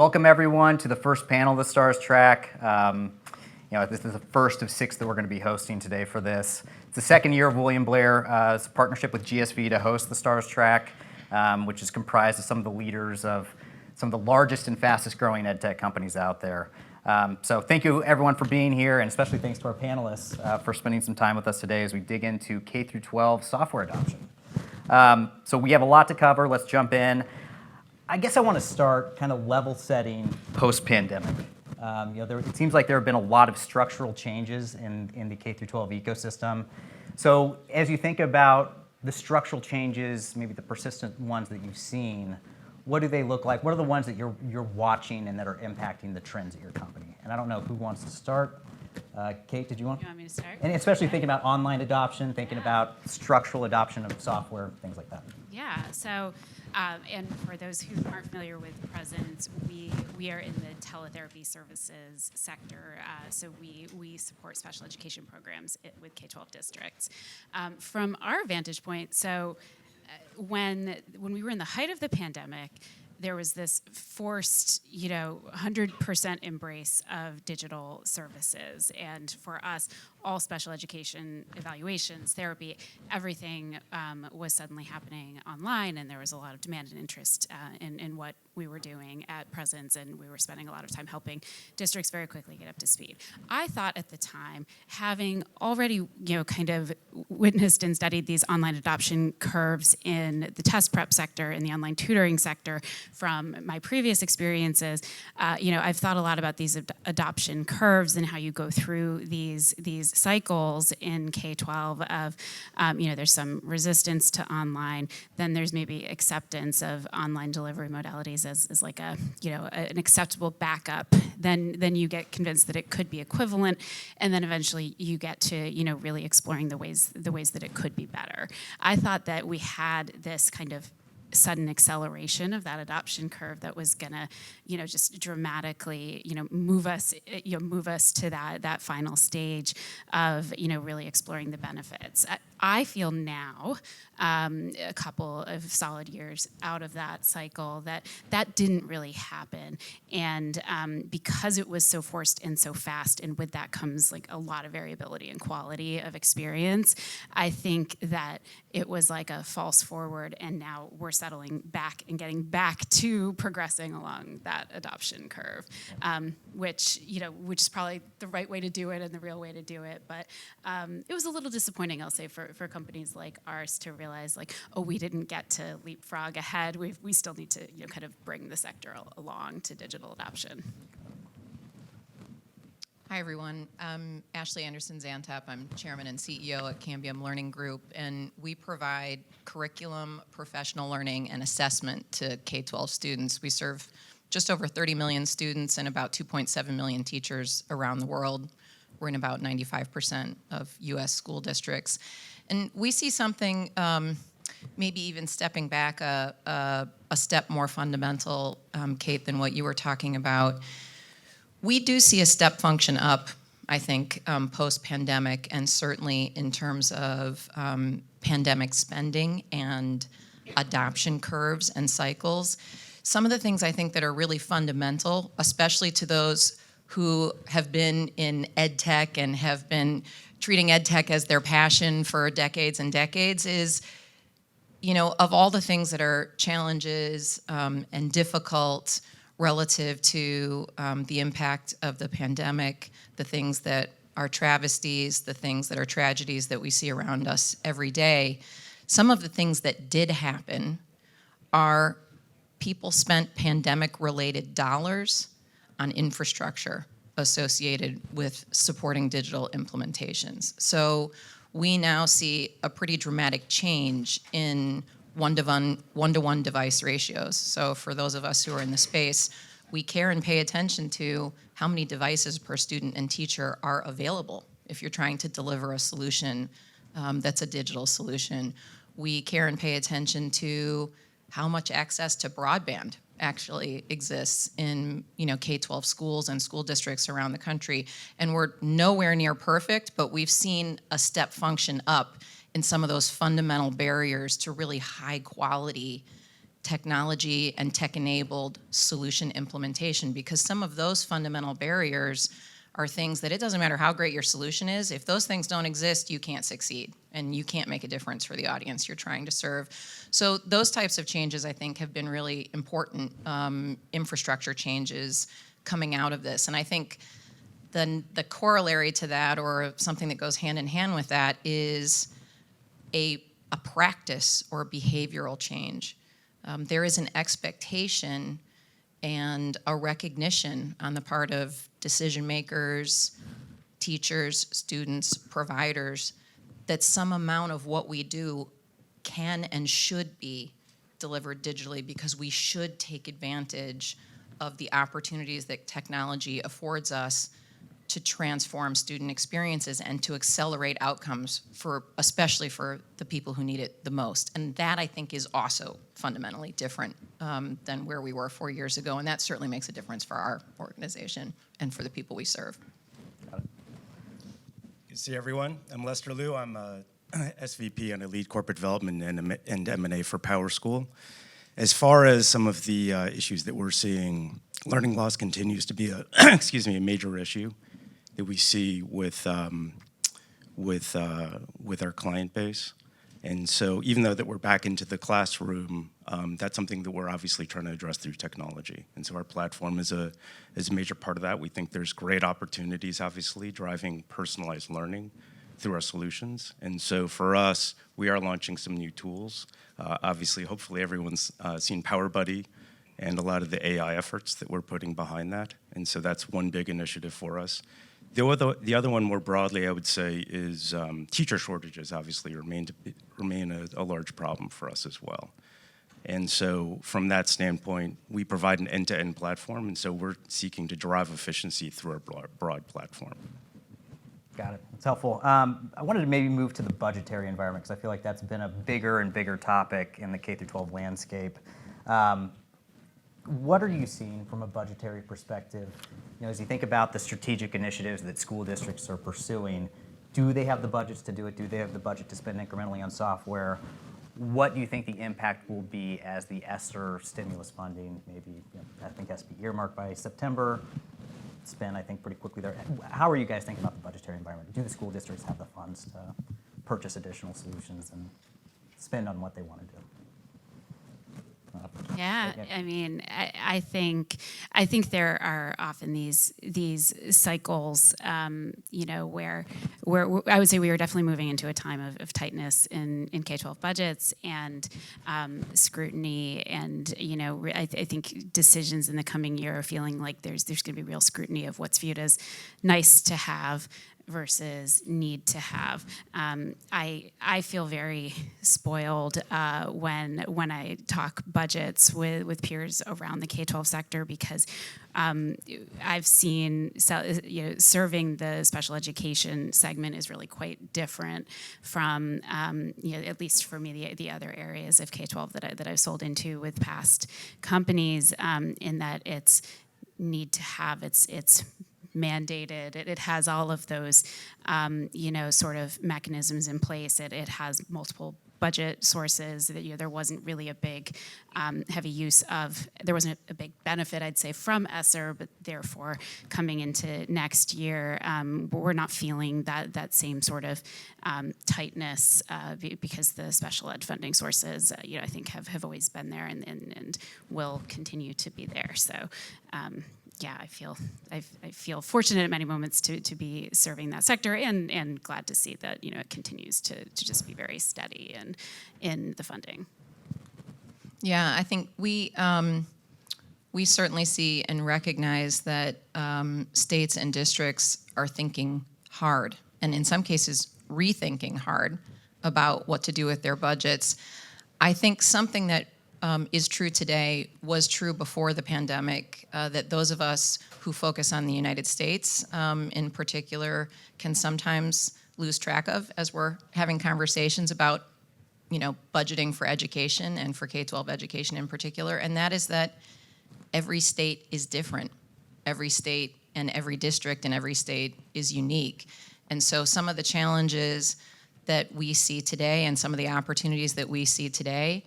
Welcome everyone to the first panel of the STARS track. This is the first of 6 that we're going to be hosting today for this. It's the second year of William Blair's partnership with GSV to host the STARS track, which is comprised of some of the leaders of some of the largest and fastest growing EdTech companies out there. So thank you everyone for being here, and especially thanks to our panelists for spending some time with us today as we dig into K-12 software adoption. So we have a lot to cover. Let's jump in. I guess I want to start kind of level setting post-pandemic. It seems like there have been a lot of structural changes in the K-12 ecosystem. So as you think about the structural changes, maybe the persistent ones that you've seen, what do they look like? What are the ones that you're watching and that are impacting the trends at your company? And I don't know who wants to start. Kate, did you want? You want me to start? And especially thinking about online adoption, thinking about structural adoption of software, things like that. Yeah. So, and for those who aren't familiar with Presence, we are in the teletherapy services sector. So we support special education programs with K-12 districts. From our vantage point, so when we were in the height of the pandemic, there was this forced, 100% embrace of digital services. And for us, all special education evaluations, therapy, everything was suddenly happening online, and there was a lot of demand and interest in what we were doing at Presence, and we were spending a lot of time helping districts very quickly get up to speed. I thought at the time, having already, kind of witnessed and studied these online adoption curves in the test prep sector, in the online tutoring sector, from my previous experiences, I've thought a lot about these adoption curves and how you go through these cycles in K-12 of, there's some resistance to online, then there's maybe acceptance of online delivery modalities as like an acceptable backup. Then you get convinced that it could be equivalent, and then eventually you get to, really exploring the ways that it could be better. I thought that we had this kind of sudden acceleration of that adoption curve that was gonna, just dramatically, move us to that final stage of, really exploring the benefits. I feel now, a couple of solid years out of that cycle, that didn't really happen, and because it was so forced and so fast, and with that comes like a lot of variability and quality of experience. I think that it was like a false forward, and now we're settling back and getting back to progressing along that adoption curve, which is probably the right way to do it and the real way to do it. But it was a little disappointing, I'll say, for companies like ours to realize, like, oh, we didn't get to leapfrog ahead. We still need to kind of bring the sector along to digital adoption. Hi, everyone. I'm Ashley Andersen Zantop. I'm chairman and CEO at Cambium Learning Group, and we provide curriculum, professional learning, and assessment to K-12 students. We serve just over 30 million students and about 2.7 million teachers around the world. We're in about 95% of U.S. school districts. And we see something, maybe even stepping back a step more fundamental, Kate, than what you were talking about. We do see a step function up, I think, post-pandemic, and certainly in terms of pandemic spending and adoption curves and cycles. Some of the things I think that are really fundamental, especially to those who have been in EdTech and have been treating EdTech as their passion for decades and decades, is, of all the things that are challenges and difficult relative to the impact of the pandemic, the things that are travesties, the things that are tragedies that we see around us every day, some of the things that did happen are people spent pandemic-related dollars on infrastructure associated with supporting digital implementations. So we now see a pretty dramatic change in one-to-one device ratios. So for those of us who are in the space, we care and pay attention to how many devices per student and teacher are available if you're trying to deliver a solution that's a digital solution. We care and pay attention to how much access to broadband actually exists in K-12 schools and school districts around the country. And we're nowhere near perfect, but we've seen a step function up in some of those fundamental barriers to really high quality technology and tech-enabled solution implementation, because some of those fundamental barriers are things that it doesn't matter how great your solution is, if those things don't exist, you can't succeed, and you can't make a difference for the audience you're trying to serve. So those types of changes, I think, have been really important infrastructure changes coming out of this. And I think the corollary to that, or something that goes hand in hand with that, is a practice or behavioral change. There is an expectation and a recognition on the part of decision makers, teachers, students, providers, that some amount of what we do can and should be delivered digitally, because we should take advantage of the opportunities that technology affords us to transform student experiences and to accelerate outcomes especially for the people who need it the most. And that, I think, is also fundamentally different than where we were 4 years ago, and that certainly makes a difference for our organization and for the people we serve. Good to see everyone. I'm Lester Liu. I'm SVP and a lead corporate development and M&A for PowerSchool. As far as some of the issues that we're seeing, learning loss continues to be a a major issue that we see with our client base. And so even though that we're back into the classroom, that's something that we're obviously trying to address through technology. And so our platform is a major part of that. We think there's great opportunities, obviously, driving personalized learning through our solutions. And so for us, we are launching some new tools. Obviously, hopefully everyone's seen PowerBuddy and a lot of the AI efforts that we're putting behind that. And so that's one big initiative for us. The other one more broadly, I would say, is teacher shortages obviously remain a large problem for us as well. And so from that standpoint, we provide an end-to-end platform, and so we're seeking to drive efficiency through our broad platform. Got it. That's helpful. I wanted to maybe move to the budgetary environment, because I feel like that's been a bigger and bigger topic in the K-12 landscape. What are you seeing from a budgetary perspective? You know, as you think about the strategic initiatives that school districts are pursuing, do they have the budgets to do it? Do they have the budget to spend incrementally on software? What do you think the impact will be as the ESSER stimulus funding, maybe, I think, has to be earmarked by September, spend, I think, pretty quickly there. How are you guys thinking about the budgetary environment? Do the school districts have the funds to purchase additional solutions and spend on what they want to do? Yeah, I mean, I think there are often these cycles, where I would say we are definitely moving into a time of tightness in K-12 budgets and scrutiny, and I think decisions in the coming year are feeling like there's going to be real scrutiny of what's viewed as nice to have versus need to have. I feel very spoiled when I talk budgets with peers around the K-12 sector, because I've seen serving the special education segment is really quite different from at least for me the other areas of K-12 that I've sold into with past companies, in that it's need to have it's mandated. It has all of those, sort of mechanisms in place. It has multiple budget sources. That there wasn't really a big, heavy use of. There wasn't a big benefit, I'd say, from ESSER, but therefore coming into next year, we're not feeling that same sort of tightness because the special ed funding sources, I think have always been there and will continue to be there. So. Yeah, I feel fortunate at many moments to be serving that sector, and glad to see that it continues to just be very steady in the funding. Yeah, I think we certainly see and recognize that states and districts are thinking hard, and in some cases rethinking hard about what to do with their budgets. I think something that is true today was true before the pandemic, that those of us who focus on the United States in particular can sometimes lose track of as we're having conversations about, budgeting for education and for K-12 education in particular, and that is that every state is different. Every state and every district in every state is unique. And so some of the challenges that we see today and some of the opportunities that we see today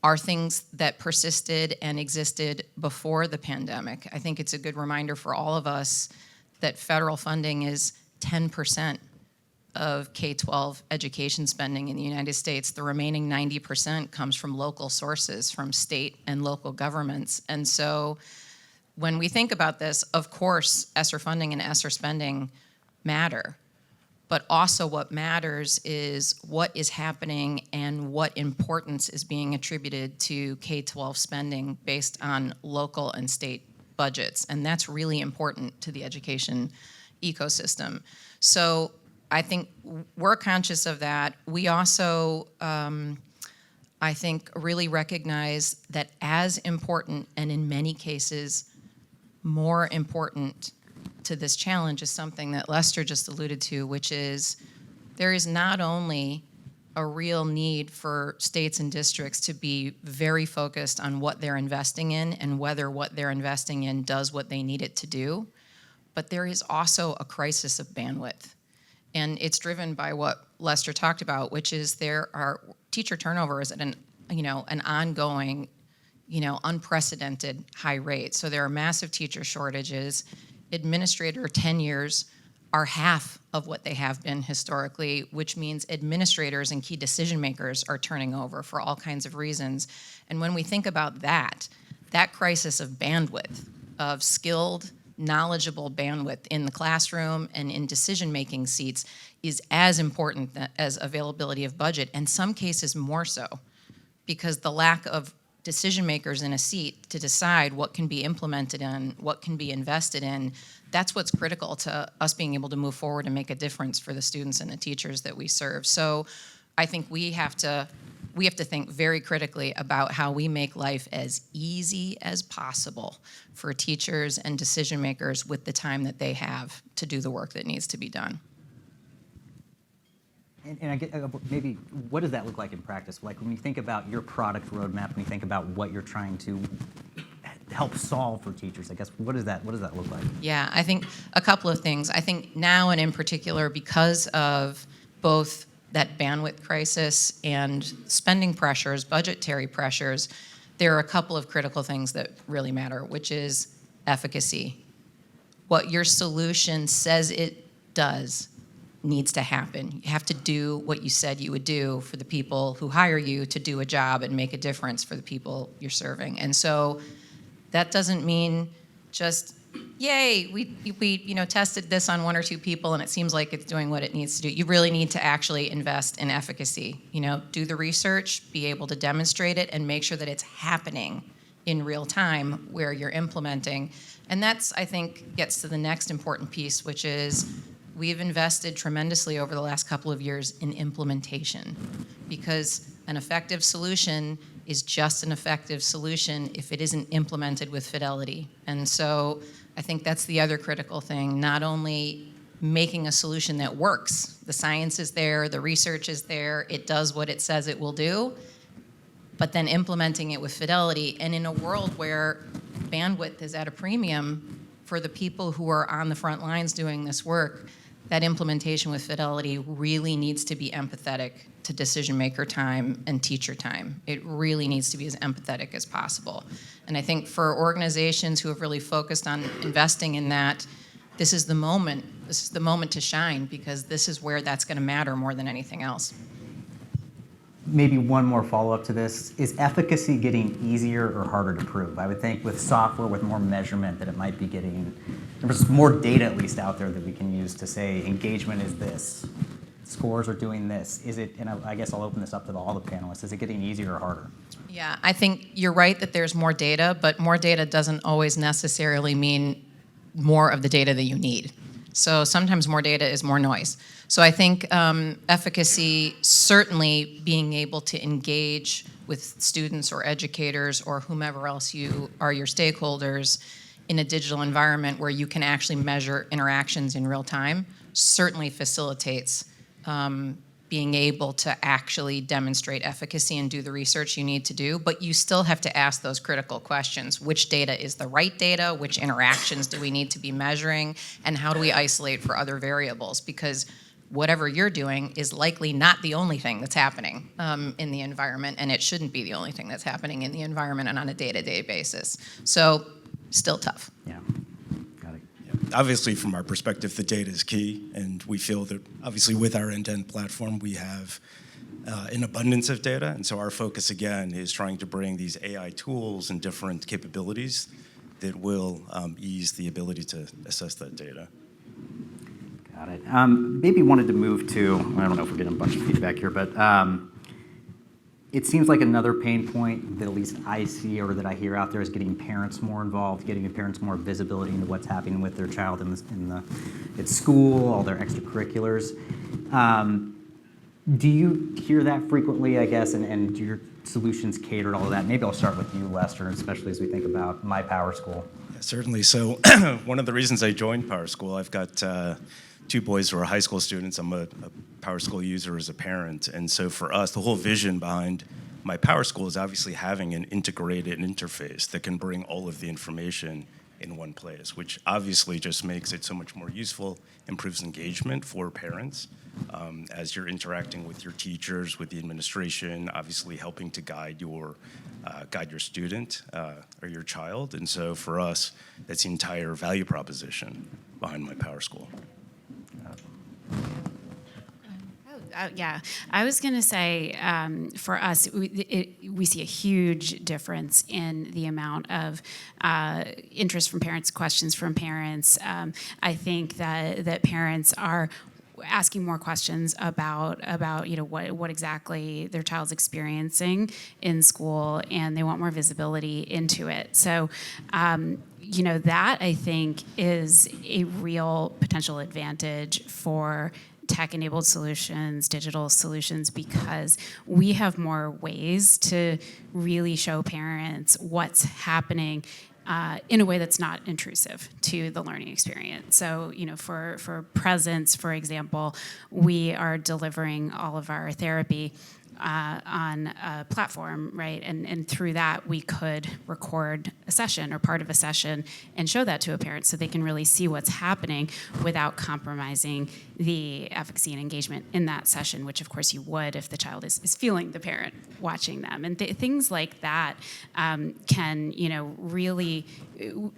are things that persisted and existed before the pandemic. I think it's a good reminder for all of us that federal funding is 10% of K-12 education spending in the United States. The remaining 90% comes from local sources, from state and local governments. And so when we think about this, of course, ESSER funding and ESSER spending matter. But also what matters is what is happening and what importance is being attributed to K-12 spending based on local and state budgets. And that's really important to the education ecosystem. So I think we're conscious of that. We also, I think, really recognize that as important, and in many cases, more important to this challenge is something that Lester just alluded to, which is there is not only a real need for states and districts to be very focused on what they're investing in and whether what they're investing in does what they need it to do, but there is also a crisis of bandwidth. And it's driven by what Lester talked about, which is there are teacher turnover is at an ongoing, unprecedented high rate. So there are massive teacher shortages. Administrator tenures are half of what they have been historically, which means administrators and key decision makers are turning over for all kinds of reasons. And when we think about that crisis of bandwidth, of skilled, knowledgeable bandwidth in the classroom and in decision-making seats is as important as availability of budget, and some cases more so, because the lack of decision makers in a seat to decide what can be implemented in, what can be invested in, that's what's critical to us being able to move forward and make a difference for the students and the teachers that we serve. So I think we have to think very critically about how we make life as easy as possible for teachers and decision makers with the time that they have to do the work that needs to be done. And I get, maybe, what does that look like in practice? Like when you think about your product roadmap, when you think about what you're trying to help solve for teachers, I guess, what does that look like? Yeah, I think a couple of things. I think now and in particular, because of both that bandwidth crisis and spending pressures, budgetary pressures, there are a couple of critical things that really matter, which is efficacy. What your solution says it does needs to happen. You have to do what you said you would do for the people who hire you to do a job and make a difference for the people you're serving. And so that doesn't mean just, yay, we tested this on one or two people and it seems like it's doing what it needs to do. You really need to actually invest in efficacy. Do the research, be able to demonstrate it, and make sure that it's happening in real time where you're implementing. And that's, I think, gets to the next important piece, which is we've invested tremendously over the last couple of years in implementation, because an effective solution is just an effective solution if it isn't implemented with fidelity. And so I think that's the other critical thing, not only making a solution that works. The science is there, the research is there, it does what it says it will do, but then implementing it with fidelity. And in a world where bandwidth is at a premium for the people who are on the front lines doing this work, that implementation with fidelity really needs to be empathetic to decision maker time and teacher time. It really needs to be as empathetic as possible. And I think for organizations who have really focused on investing in that, this is the moment to shine, because this is where that's going to matter more than anything else. Maybe one more follow-up to this. Is efficacy getting easier or harder to prove? I would think with software, with more measurement, that it might be getting, there's more data at least out there that we can use to say engagement is this, scores are doing this. Is it, and I guess I'll open this up to all the panelists, is it getting easier or harder? Yeah, I think you're right that there's more data, but more data doesn't always necessarily mean more of the data that you need. So sometimes more data is more noise. So I think efficacy, certainly being able to engage with students or educators or whomever else you are your stakeholders in a digital environment where you can actually measure interactions in real time, certainly facilitates being able to actually demonstrate efficacy and do the research you need to do, but you still have to ask those critical questions. Which data is the right data? Which interactions do we need to be measuring? And how do we isolate for other variables? Because whatever you're doing is likely not the only thing that's happening in the environment, and it shouldn't be the only thing that's happening in the environment and on a day-to-day basis. So, still tough. Yeah. Got it. Obviously, from our perspective, the data is key, and we feel that obviously with our end-to-end platform, we have an abundance of data, and so our focus again is trying to bring these AI tools and different capabilities that will ease the ability to assess that data. Got it. Maybe wanted to move to, I don't know if we're getting a bunch of feedback here, but it seems like another pain point that at least I see or that I hear out there is getting parents more involved, getting parents more visibility into what's happening with their child at school, all their extracurriculars. Do you hear that frequently, I guess, and do your solutions cater to all of that? Maybe I'll start with you, Lester, especially as we think about my PowerSchool. Yeah, certainly. So one of the reasons I joined PowerSchool, I've got two boys who are high school students. I'm a PowerSchool user as a parent. And so for us, the whole vision behind my PowerSchool is obviously having an integrated interface that can bring all of the information in one place, which obviously just makes it so much more useful, improves engagement for parents as you're interacting with your teachers, with the administration, obviously helping to guide your student or your child. And so for us, that's the entire value proposition behind my PowerSchool. Yeah, I was going to say for us, we see a huge difference in the amount of interest from parents, questions from parents. I think that parents are asking more questions about what exactly their child's experiencing in school, and they want more visibility into it. So that I think is a real potential advantage for tech-enabled solutions, digital solutions, because we have more ways to really show parents what's happening in a way that's not intrusive to the learning experience. So, for presence, for example, we are delivering all of our therapy on a platform, right? And through that, we could record a session or part of a session and show that to a parent so they can really see what's happening without compromising the efficacy and engagement in that session, which of course you would if the child is feeling the parent watching them. And things like that can really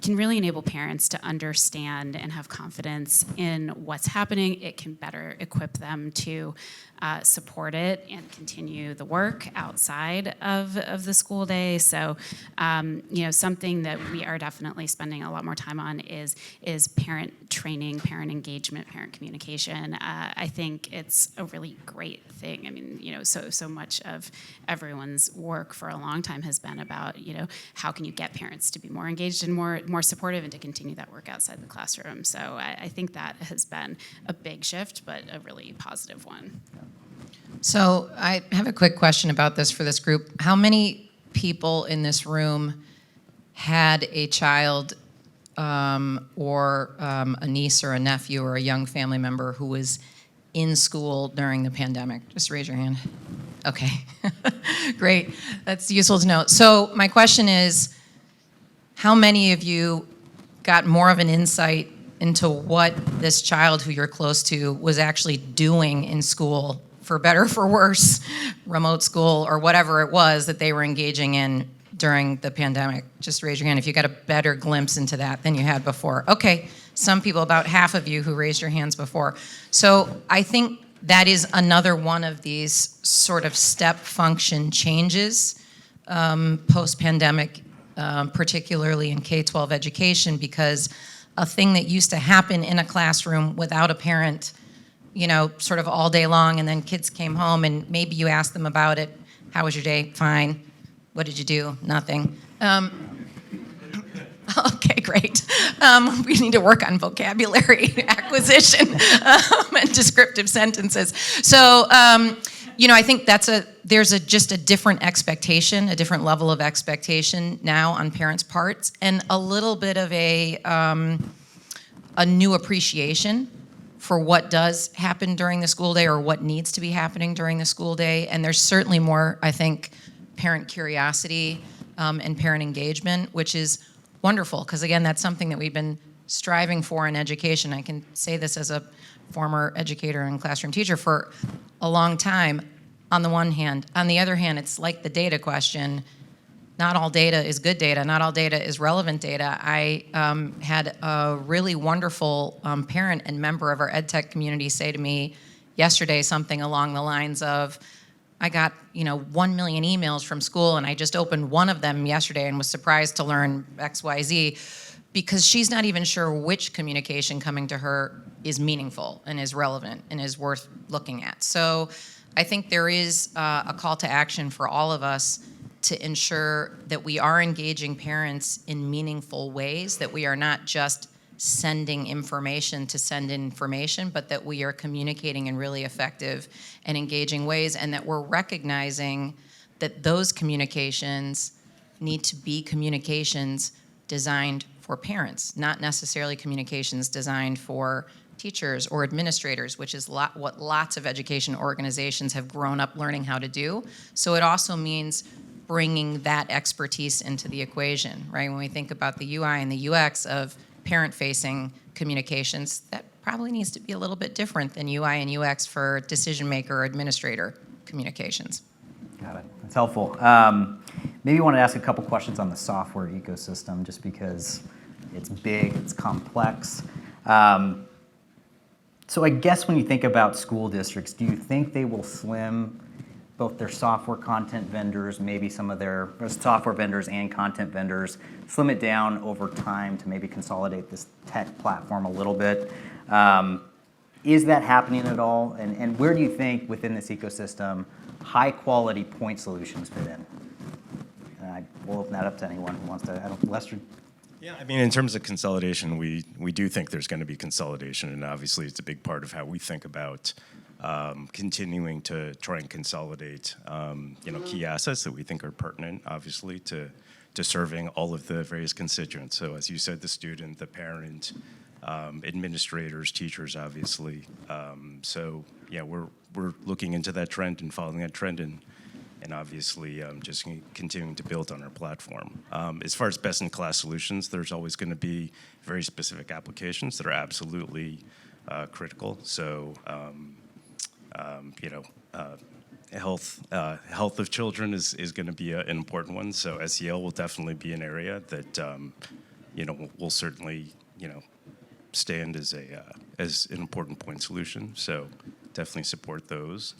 enable parents to understand and have confidence in what's happening. It can better equip them to support it and continue the work outside of the school day. So, something that we are definitely spending a lot more time on is parent training, parent engagement, parent communication. I think it's a really great thing. I mean, so much of everyone's work for a long time has been about, how can you get parents to be more engaged and more supportive and to continue that work outside the classroom. So I think that has been a big shift, but a really positive one. So I have a quick question about this for this group. How many people in this room had a child or a niece or a nephew or a young family member who was in school during the pandemic? Just raise your hand. Okay, great. That's useful to know. So my question is, how many of you got more of an insight into what this child who you're close to was actually doing in school, for better or for worse, remote school or whatever it was that they were engaging in during the pandemic? Just raise your hand if you got a better glimpse into that than you had before. Okay, some people, about half of you who raised your hands before. So I think that is another one of these sort of step function changes post-pandemic, particularly in K-12 education, because a thing that used to happen in a classroom without a parent, sort of all day long, and then kids came home and maybe you asked them about it. How was your day? Fine. What did you do? Nothing. Okay, great. We need to work on vocabulary acquisition and descriptive sentences. So, I think there's just a different expectation, a different level of expectation now on parents' parts, and a little bit of a new appreciation for what does happen during the school day or what needs to be happening during the school day. And there's certainly more, I think, parent curiosity and parent engagement, which is wonderful, because again, that's something that we've been striving for in education. I can say this as a former educator and classroom teacher for a long time, on the one hand. On the other hand, it's like the data question. Not all data is good data. Not all data is relevant data. I had a really wonderful parent and member of our Edtech community say to me yesterday something along the lines of, I got 1 million emails from school, and I just opened one of them yesterday and was surprised to learn X, Y, Z, because she's not even sure which communication coming to her is meaningful and is relevant and is worth looking at. So I think there is a call to action for all of us to ensure that we are engaging parents in meaningful ways, that we are not just sending information to send information, but that we are communicating in really effective and engaging ways, and that we're recognizing that those communications need to be communications designed for parents, not necessarily communications designed for teachers or administrators, which is what lots of education organizations have grown up learning how to do. So it also means bringing that expertise into the equation, right? When we think about the UI and the UX of parent-facing communications, that probably needs to be a little bit different than UI and UX for decision maker or administrator communications. Got it. That's helpful. Maybe I want to ask a couple questions on the software ecosystem, just because it's big, it's complex. So I guess when you think about school districts, do you think they will slim both their software content vendors, maybe some of their software vendors and content vendors, slim it down over time to maybe consolidate this tech platform a little bit? Is that happening at all? And where do you think within this ecosystem high quality point solutions fit in? I will open that up to anyone who wants to. Lester? Yeah, I mean, in terms of consolidation, we do think there's going to be consolidation, and obviously it's a big part of how we think about continuing to try and consolidate, key assets that we think are pertinent, obviously, to serving all of the various constituents. So as you said, the student, the parent, administrators, teachers, obviously. So yeah, we're looking into that trend and following that trend, and obviously just continuing to build on our platform. As far as best-in-class solutions, there's always going to be very specific applications that are absolutely critical. So health of children is going to be an important one. So SEL will definitely be an area that will certainly stand as an important point solution. So definitely support those.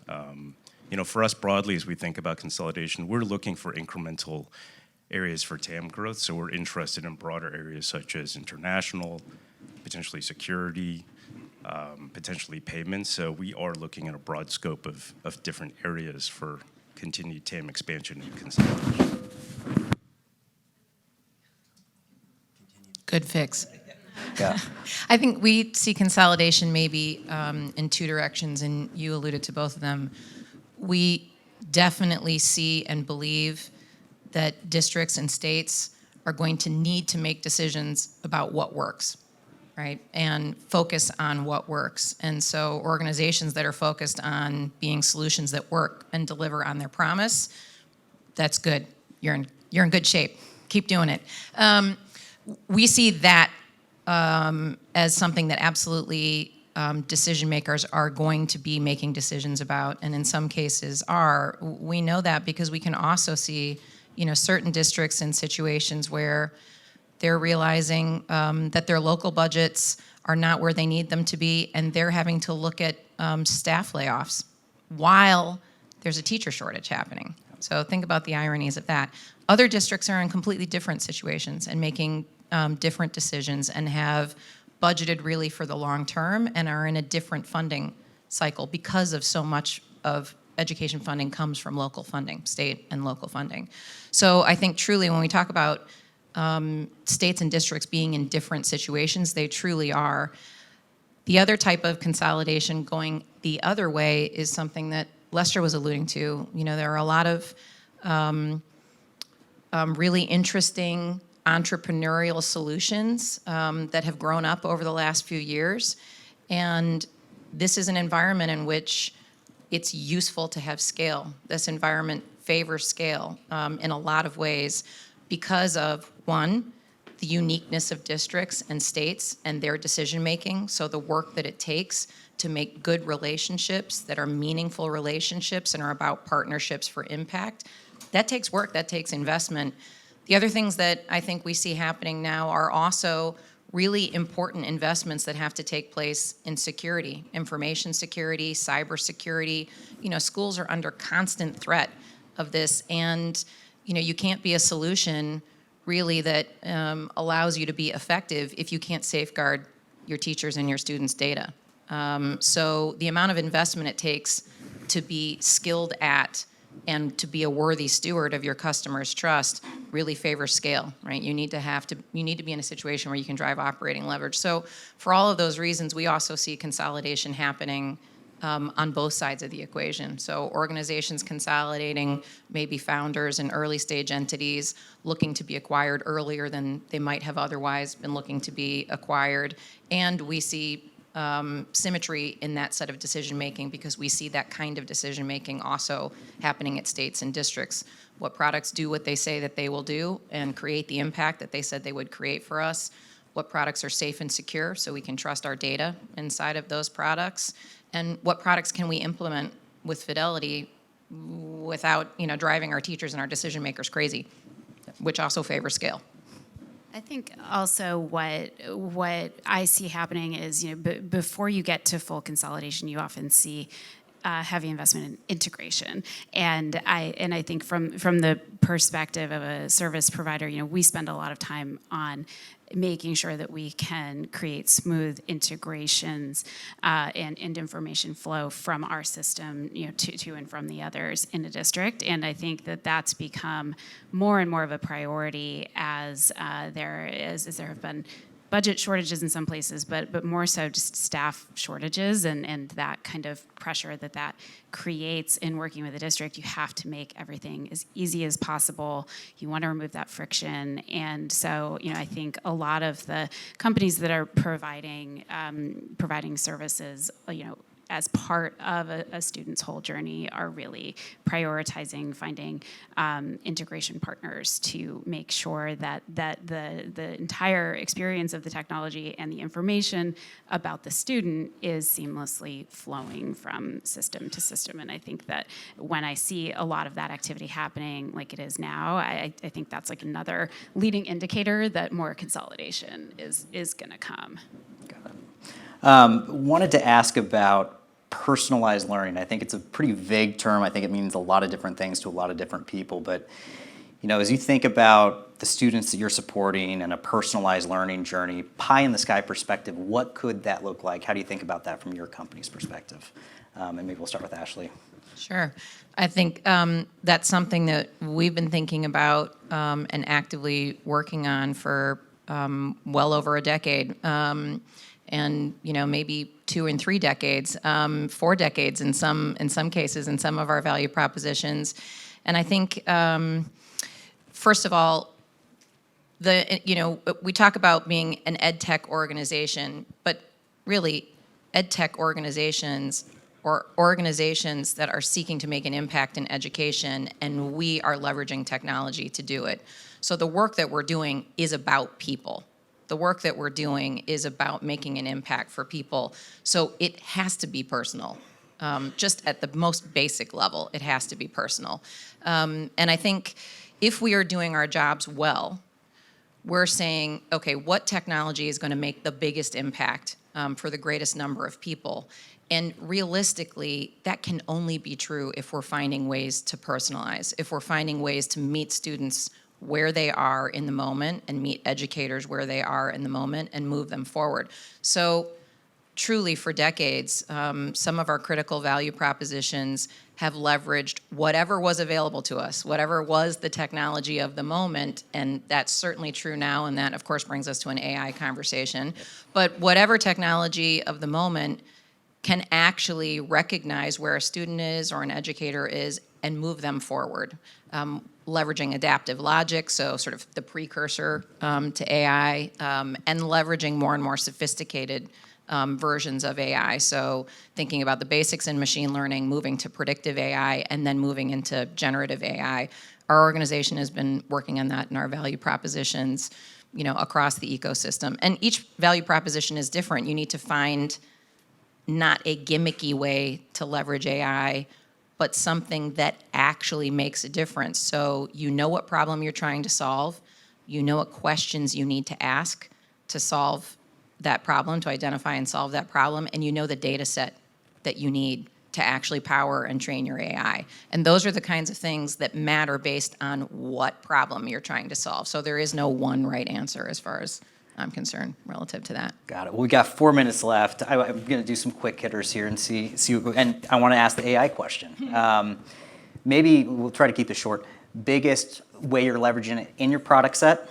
For us broadly, as we think about consolidation, we're looking for incremental areas for TAM growth. So we're interested in broader areas such as international, potentially security, potentially payments. So we are looking at a broad scope of different areas for continued TAM expansion and consolidation. Good fix. Yeah. I think we see consolidation maybe in two directions, and you alluded to both of them. We definitely see and believe that districts and states are going to need to make decisions about what works, right? And focus on what works. And so organizations that are focused on being solutions that work and deliver on their promise, that's good. You're in good shape. Keep doing it. We see that as something that absolutely decision makers are going to be making decisions about, and in some cases are. We know that because we can also see, certain districts in situations where they're realizing that their local budgets are not where they need them to be, and they're having to look at staff layoffs while there's a teacher shortage happening. So think about the ironies of that. Other districts are in completely different situations and making different decisions and have budgeted really for the long term and are in a different funding cycle because of so much of education funding comes from local funding, state and local funding. So I think truly when we talk about states and districts being in different situations, they truly are. The other type of consolidation going the other way is something that Lester was alluding to. There are a lot of really interesting entrepreneurial solutions that have grown up over the last few years. And this is an environment in which it's useful to have scale. This environment favors scale in a lot of ways because of, one, the uniqueness of districts and states and their decision making. So the work that it takes to make good relationships that are meaningful relationships and are about partnerships for impact, that takes work, that takes investment. The other things that I think we see happening now are also really important investments that have to take place in security, information security, cybersecurity. You know, schools are under constant threat of this, and you know, you can't be a solution really that allows you to be effective if you can't safeguard your teachers and your students' data. So the amount of investment it takes to be skilled at and to be a worthy steward of your customers' trust really favors scale, right? You need to be in a situation where you can drive operating leverage. So for all of those reasons, we also see consolidation happening on both sides of the equation. So organizations consolidating, maybe founders and early stage entities looking to be acquired earlier than they might have otherwise been looking to be acquired. And we see symmetry in that set of decision making because we see that kind of decision making also happening at states and districts. What products do what they say that they will do and create the impact that they said they would create for us. What products are safe and secure so we can trust our data inside of those products. And what products can we implement with fidelity without, you know, driving our teachers and our decision makers crazy, which also favors scale. I think also what I see happening is, you know, before you get to full consolidation, you often see heavy investment in integration, and I think from the perspective of a service provider, you know, we spend a lot of time on making sure that we can create smooth integrations and information flow from our system, you know, to and from the others in a district. And I think that that's become more and more of a priority as there have been budget shortages in some places, but more so just staff shortages and that kind of pressure that creates in working with the district. You have to make everything as easy as possible. You want to remove that friction. And so, you know, I think a lot of the companies that are providing services, you know, as part of a student's whole journey are really prioritizing finding integration partners to make sure that the entire experience of the technology and the information about the student is seamlessly flowing from system to system. And I think that when I see a lot of that activity happening like it is now, I think that's like another leading indicator that more consolidation is going to come. Got it. Wanted to ask about personalized learning. I think it's a pretty vague term. I think it means a lot of different things to a lot of different people. But, you know, as you think about the students that you're supporting and a personalized learning journey, pie in the sky perspective, what could that look like? How do you think about that from your company's perspective? And maybe we'll start with Ashley. Sure. I think that's something that we've been thinking about and actively working on for well over a decade. And you know, maybe 2 and 3 decades, 4 decades in some cases, in some of our value propositions. And I think, first of all, we talk about being an Edtech organization, but really, Edtech organizations or organizations that are seeking to make an impact in education, and we are leveraging technology to do it. So the work that we're doing is about people. The work that we're doing is about making an impact for people. So it has to be personal. Just at the most basic level, it has to be personal. And I think if we are doing our jobs well, we're saying, okay, what technology is going to make the biggest impact for the greatest number of people? And realistically, that can only be true if we're finding ways to personalize, if we're finding ways to meet students where they are in the moment and meet educators where they are in the moment and move them forward. So truly for decades, some of our critical value propositions have leveraged whatever was available to us, whatever was the technology of the moment, and that's certainly true now, and that of course brings us to an AI conversation. But whatever technology of the moment can actually recognize where a student is or an educator is and move them forward. Leveraging adaptive logic, so sort of the precursor to AI, and leveraging more and more sophisticated versions of AI. So thinking about the basics in machine learning, moving to predictive AI, and then moving into generative AI. Our organization has been working on that in our value propositions across the ecosystem. And each value proposition is different. You need to find not a gimmicky way to leverage AI, but something that actually makes a difference. So you know what problem you're trying to solve, you know what questions you need to ask to solve that problem, to identify and solve that problem, and you know the data set that you need to actually power and train your AI. And those are the kinds of things that matter based on what problem you're trying to solve. So there is no one right answer as far as I'm concerned relative to that. Got it. Well, we got 4 minutes left. I'm going to do some quick hitters here and see. And I want to ask the AI question. Maybe we'll try to keep this short. Biggest way you're leveraging it in your product set.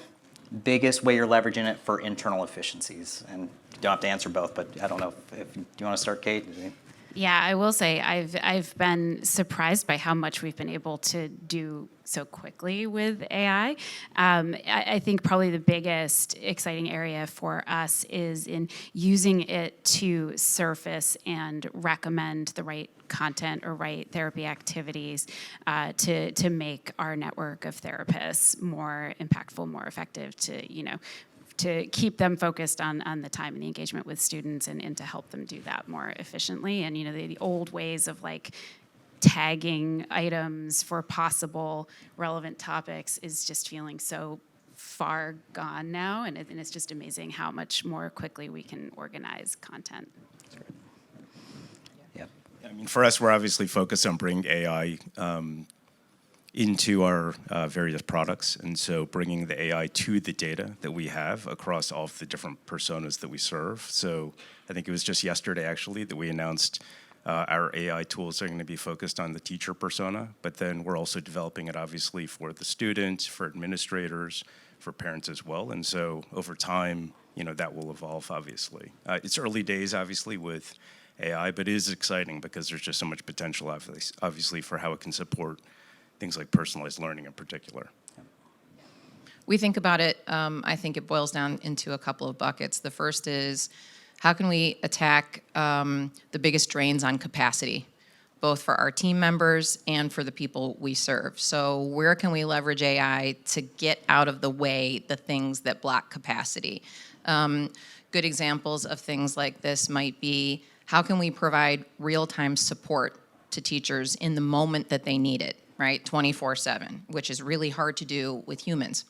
Biggest way you're leveraging it for internal efficiencies. And you don't have to answer both, but I don't know if do you want to start, Kate? Yeah, I will say I've been surprised by how much we've been able to do so quickly with AI. I think probably the biggest exciting area for us is in using it to surface and recommend the right content or right therapy activities to make our network of therapists more impactful, more effective, to keep them focused on the time and the engagement with students and to help them do that more efficiently. And, the old ways of tagging items for possible relevant topics is just feeling so far gone now. And it's just amazing how much more quickly we can organize content. Yep. I mean, for us, we're obviously focused on bringing AI into our various products, and so bringing the AI to the data that we have across all of the different personas that we serve. So I think it was just yesterday, actually, that we announced our AI tools are going to be focused on the teacher persona, but then we're also developing it, obviously, for the students, for administrators, for parents as well. And so over time, that will evolve, obviously. It's early days, obviously, with AI, but it is exciting because there's just so much potential, obviously, for how it can support things like personalized learning in particular. We think about it, I think it boils down into a couple of buckets. The first is, how can we attack the biggest drains on capacity, both for our team members and for the people we serve? So where can we leverage AI to get out of the way the things that block capacity? Good examples of things like this might be, how can we provide real-time support to teachers in the moment that they need it? Right, 24/7, which is really hard to do with humans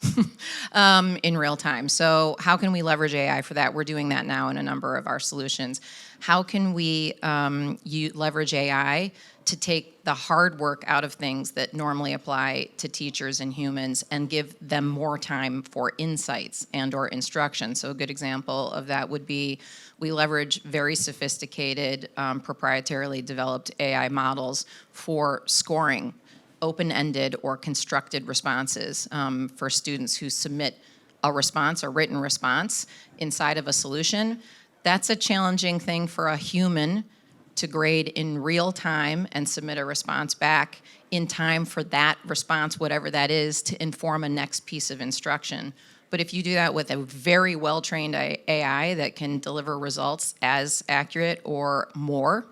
in real time. So how can we leverage AI for that? We're doing that now in a number of our solutions. How can we leverage AI to take the hard work out of things that normally apply to teachers and humans and give them more time for insights and or instruction? So a good example of that would be, we leverage very sophisticated, proprietarily developed AI models for scoring open-ended or constructed responses for students who submit a response, a written response inside of a solution. That's a challenging thing for a human to grade in real time and submit a response back in time for that response, whatever that is, to inform a next piece of instruction. But if you do that with a very well-trained AI that can deliver results as accurate or more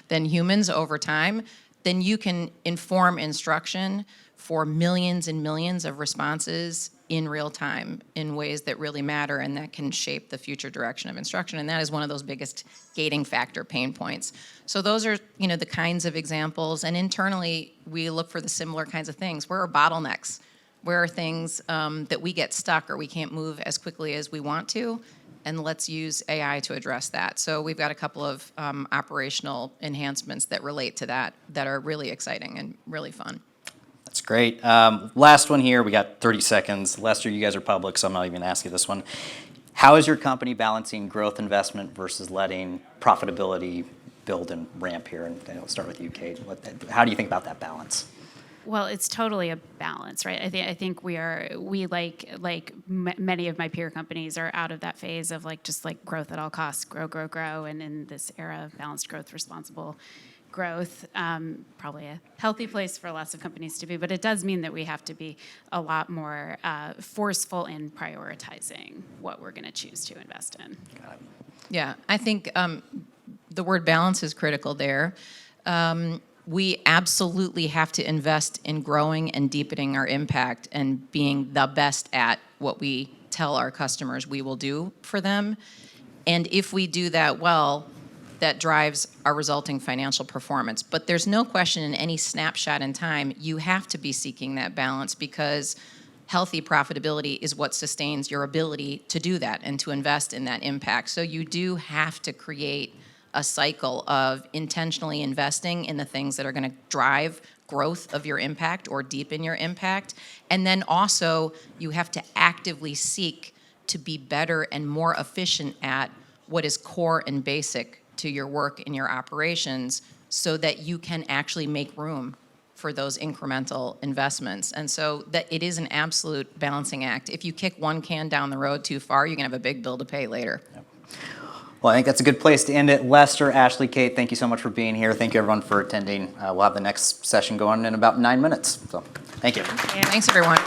than humans over time, then you can inform instruction for millions and millions of responses in real time in ways that really matter and that can shape the future direction of instruction. And that is one of those biggest gating factor pain points. So those are, the kinds of examples. And internally, we look for the similar kinds of things. Where are bottlenecks? Where are things that we get stuck or we can't move as quickly as we want to? And let's use AI to address that. So we've got a couple of operational enhancements that relate to that are really exciting and really fun. That's great. Last one here. We got 30 seconds. Lester, you guys are public, so I'm not even going to ask you this one. How is your company balancing growth investment versus letting profitability build and ramp here? And I'll start with you, Kate. How do you think about that balance? Well, it's totally a balance, right? I think we many of my peer companies are out of that phase of just growth at all costs, grow, and in this era of balanced growth, responsible growth, probably a healthy place for lots of companies to be. But it does mean that we have to be a lot more forceful in prioritizing what we're going to choose to invest in. Got it. Yeah, I think the word balance is critical there. We absolutely have to invest in growing and deepening our impact and being the best at what we tell our customers we will do for them. And if we do that well, that drives our resulting financial performance. But there's no question in any snapshot in time, you have to be seeking that balance, because healthy profitability is what sustains your ability to do that and to invest in that impact. So you do have to create a cycle of intentionally investing in the things that are going to drive growth of your impact or deepen your impact. And then also you have to actively seek to be better and more efficient at what is core and basic to your work and your operations, so that you can actually make room for those incremental investments. And so that it is an absolute balancing act. If you kick one can down the road too far, you're going to have a big bill to pay later. Yep. Well, I think that's a good place to end it. Lester, Ashley, Kate, thank you so much for being here. Thank you, everyone, for attending. We'll have the next session going in about 9 minutes. So thank you. Thanks, everyone.